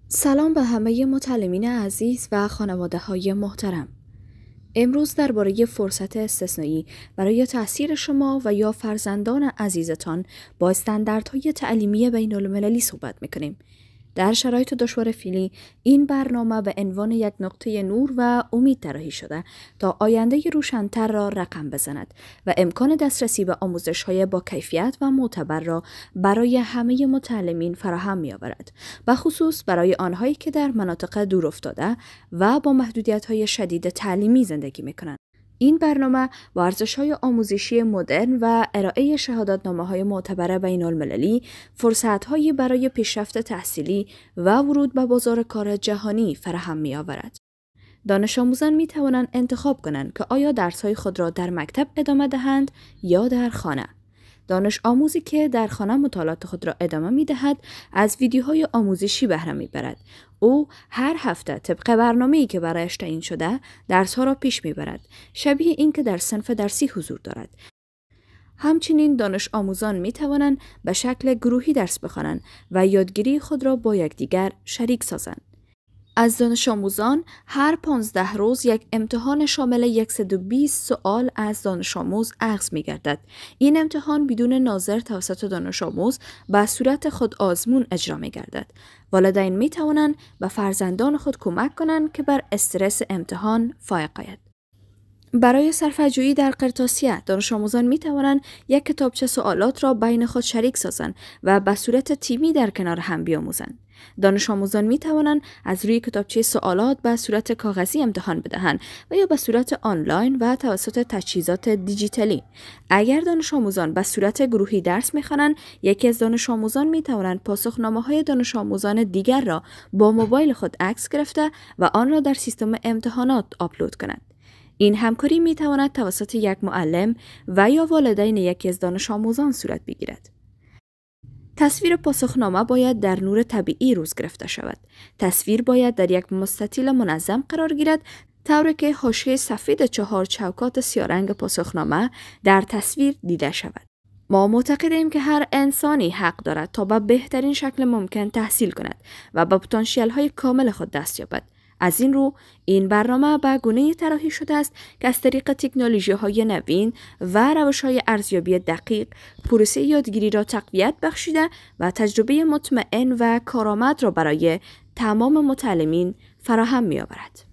سلام به همه متعلمین عزیز و خانواده های محترم. امروز درباره فرصت استثنایی برای تحصیل شما و یا فرزندان عزیزتان با استانداردهای تعلیمی بین المللی صحبت میکنیم. در شرایط دشوار فعلی این برنامه به عنوان یک نقطه نور و امید طراحی شده تا آینده روشن‌تر را رقم بزند و امکان دسترسی به آموزش‌های با کیفیت و معتبر را برای همه متعلمین فراهم می‌آورد، به خصوص برای آنهایی که در مناطق دورافتاده و با محدودیت‌های شدید تعلیمی زندگی می‌کنند. این برنامه با ارزش‌های آموزشی مدرن و ارائه شهادتنامه‌های معتبر بین‌المللی، فرصت‌هایی برای پیشرفت تحصیلی و ورود به بازار کار جهانی فراهم می‌آورد. دانش آموزان می‌توانند انتخاب کنند که آیا درس‌های خود را در مکتب ادامه دهند یا در خانه. دانش آموزی که در خانه مطالعات خود را ادامه می دهد از ویدیوهای آموزشی بهره می برد. او هر هفته طبق برنامه‌ای که برایش تعیین شده درس‌ها را پیش می برد، شبیه این که در صنف درسی حضور دارد. همچنین دانش آموزان می توانند به شکل گروهی درس بخوانند و یادگیری خود را با یکدیگر شریک سازند. از دانش آموزان هر 15 روز یک امتحان شامل 120 سوال از دانش آموز اخذ می گردد. این امتحان بدون ناظر توسط دانش آموز به صورت خود آزمون اجرا می گردد. والدین می توانند به فرزندان خود کمک کنند که بر استرس امتحان فائق آید. برای صرفه‌جویی در قرطاسیه، دانش آموزان می توانند یک کتابچه سوالات را بین خود شریک سازند و به صورت تیمی در کنار هم بیاموزند. دانش آموزان می توانند از روی کتابچه سوالات به صورت کاغذی امتحان بدهند و یا به صورت آنلاین و توسط تجهیزات دیجیتالی. اگر دانش آموزان به صورت گروهی درس می خوانند، یکی از دانش آموزان می توانند پاسخنامه‌های دانش آموزان دیگر را با موبایل خود عکس گرفته و آن را در سیستم امتحانات آپلود کند. این همکاری می تواند توسط یک معلم و یا والدین یکی از دانش آموزان صورت بگیرد. تصویر پاسخنامه باید در نور طبیعی روز گرفته شود. تصویر باید در یک مستطیل منظم قرار گیرد، طوری که حاشیه سفید 4 چوکات سیاه‌رنگ پاسخنامه در تصویر دیده شود. ما معتقدیم که هر انسانی حق دارد تا به بهترین شکل ممکن تحصیل کند و به پتانسیل‌های کامل خود دست یابد. از این رو این برنامه به گونه‌ای طراحی شده است که از طریق تکنولوژی‌های نوین و روش‌های ارزیابی دقیق پروسه یادگیری را تقویت بخشیده و تجربه مطمئن و کارآمد را برای تمام متعلمین فراهم می‌آورد.